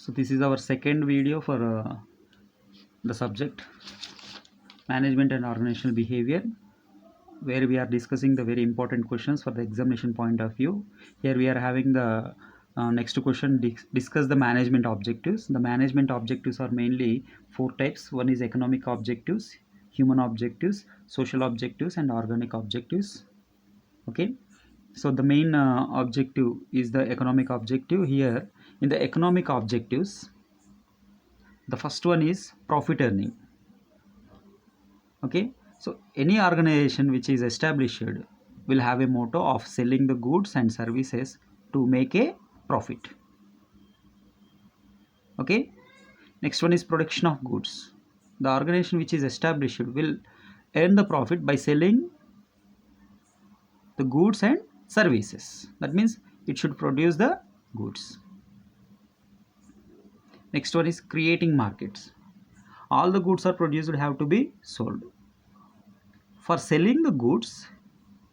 So this is our second video for the subject management and organizational behavior, where we are discussing the very important questions for the examination point of view. Here we are having the next question, discuss the management objectives. The management objectives are mainly four types. One is economic objectives, human objectives, social objectives, and organic objectives. Okay, so the main objective is the economic objective. Here in the economic objectives, the first one is profit earning. Okay, so any organization which is established will have a motto of selling the goods and services to make a profit. Okay, next one is production of goods. The organization which is established will earn the profit by selling the goods and services. That means it should produce the goods. Next one is creating markets. All the goods are produced have to be sold. For selling the goods,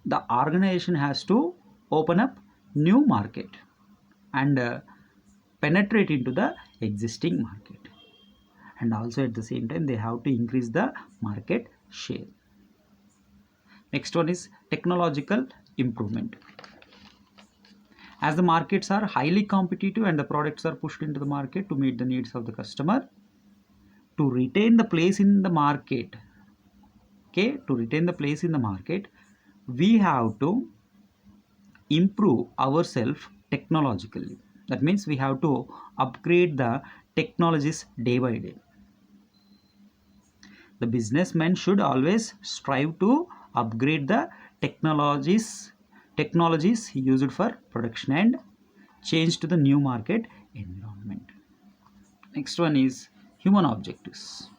the organization has to open up new market and penetrate into the existing market, and also at the same time they have to increase the market share. Next one is technological improvement. As the markets are highly competitive and the products are pushed into the market to meet the needs of the customer, to retain the place in the market, we have to improve ourselves technologically. That means we have to upgrade the technologies day by day. The businessman should always strive to upgrade the technologies used for production and change to the new market environment. Next one is human objectives.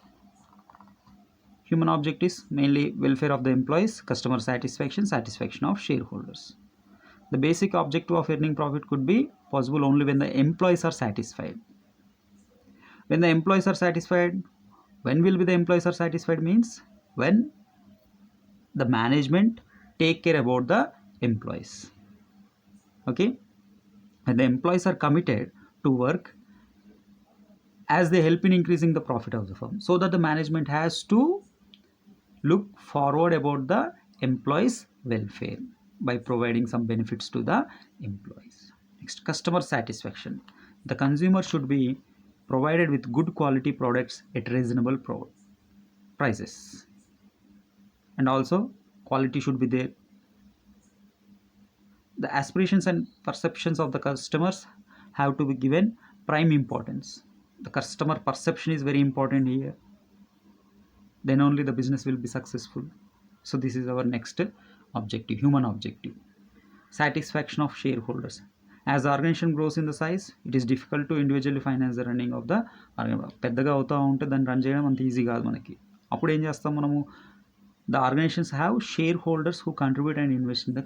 Human objectives mainly welfare of the employees, customer satisfaction, satisfaction of shareholders. The basic objective of earning profit could be possible only when the employees are satisfied. When the employees are satisfied, when will be the employees are satisfied means when the management take care about the employees. Okay, and the employees are committed to work as they help in increasing the profit of the firm, so that the management has to look forward about the employees welfare by providing some benefits to the employees. Next, customer satisfaction. The consumer should be provided with good quality products at reasonable prices, and also quality should be there. The aspirations and perceptions of the customers have to be given prime importance. The customer perception is very important here, then only the business will be successful. So this is our next objective, human objective. Satisfaction of shareholders. As the organization grows in the size, it is difficult to individually finance the running of the పెద్దగా అవుతూ ఉంటే దాన్ని run చేయడం అంత easy కాదు మనకి. అప్పుడు ఏం చేస్తాం మనము, the organisations have shareholders who contribute and invest in the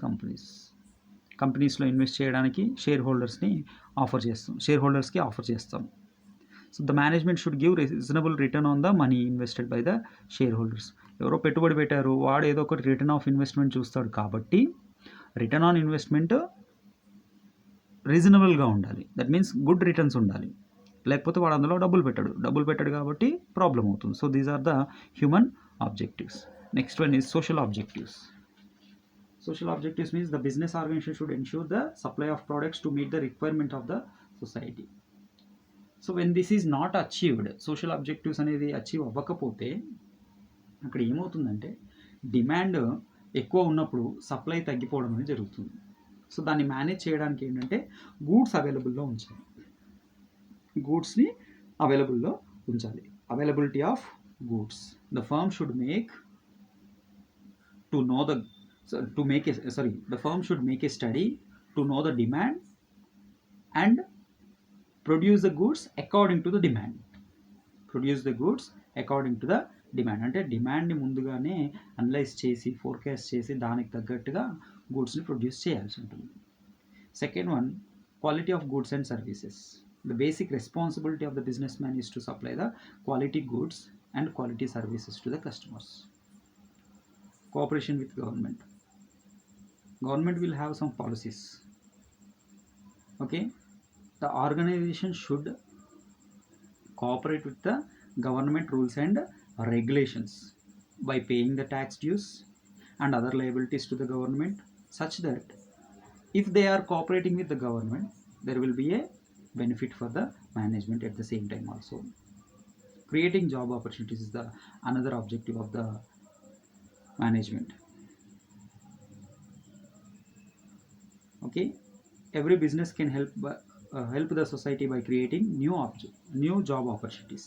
కంపెనీస్లో ఇన్వెస్ట్ చేయడానికి షేర్ హోల్డర్స్కి ఆఫర్ చేస్తాం. So the management should give reasonable return on the money invested by the shareholders. ఎవరో పెట్టుబడి పెట్టారు, వాడు ఏదో ఒకటి రిటర్న్ ఆఫ్ ఇన్వెస్ట్మెంట్ చూస్తాడు, కాబట్టి రిటర్న్ ఆన్ ఇన్వెస్ట్మెంట్ రీజనబుల్గా ఉండాలి. దట్ మీన్స్ గుడ్ రిటర్న్స్ ఉండాలి, లేకపోతే వాడు అందులో డబ్బులు పెట్టాడు కాబట్టి ప్రాబ్లం అవుతుంది. So these are the human objectives. Next one is social objectives. Social objectives means the business organization should ensure the supply of products to meet the requirement of the society. So when this is not achieved, social objectives అనేది achieve అవ్వకపోతే అక్కడ ఏమవుతుందంటే demand ఎక్కువ ఉన్నప్పుడు supply తగ్గిపోవడం అనేది జరుగుతుంది. So దాన్ని మేనేజ్ చేయడానికి ఏంటంటే గూడ్స్ని అవైలబుల్లో ఉంచాలి. Availability of goods. The firm should make to know the the firm should make a study to know the demand and produce the goods according to the demand. అంటే డిమాండ్ని ముందుగానే అనలైజ్ చేసి forecast చేసి దానికి తగ్గట్టుగా గూడ్స్ని ప్రొడ్యూస్ చేయాల్సి ఉంటుంది. Second one, quality of goods and services. The basic responsibility of the business man is to supply the quality goods and quality services to the customers. Cooperation with government will have some policies. Okay, the organization should cooperate with the government rules and regulations by paying the tax dues and other liabilities to the government, such that if they are cooperating with the government, there will be a benefit for the management at the same time also. Creating job opportunities is the another objective of the management. Okay, every business can help the society by creating new job opportunities.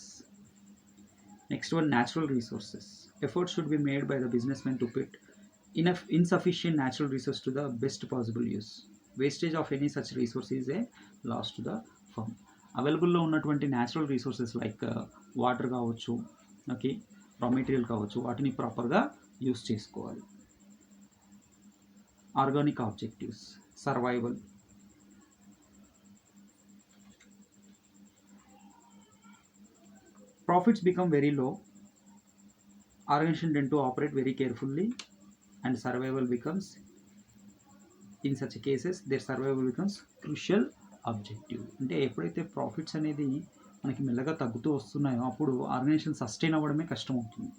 Next one, natural resources. Effort should be made by the businessman to put enough insufficient natural resource to the best possible use. Wastage of any such resource is a loss to the firm. అవైలబుల్లో ఉన్నటువంటి natural resources like water కావచ్చు, okay, raw material కావచ్చు, వాటిని ప్రాపర్గా use చేసుకోవాలి. Organic objectives, survival. Profits become very low. Organizations tend to operate very carefully, and survival becomes, in such cases, their survival becomes crucial objective. అంటే ఎప్పుడైతే profits అనేది మనకి మెల్లగా తగ్గుతూ వస్తున్నాయో అప్పుడు ఆర్గనైజేషన్ సస్టైన్ అవ్వడమే కష్టం అవుతుంది.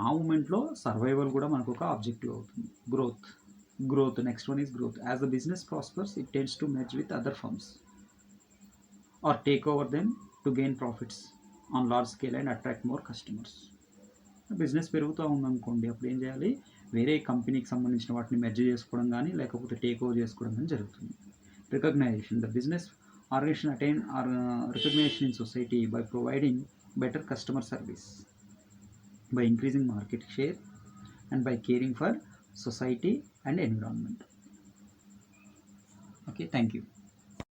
ఆ మూమెంట్లో సర్వైవల్ కూడా మనకు ఒక ఆబ్జెక్టివ్ అవుతుంది. Growth next one is growth. As the business prospers it tends to merge with other firms or take over them to gain profits on large scale and attract more customers. Business పెరుగుతూ ఉందనుకోండి, అప్పుడు ఏం చేయాలి, వేరే కంపెనీకి సంబంధించిన వాటిని merge చేసుకోవడం కానీ లేకపోతే టేక్ ఓవర్ చేసుకోవడం కానీ జరుగుతుంది. Recognisation. The business organisation attain recognisation in society by providing better customer service, by increasing market share and by caring for society and environment. Okay, thank you.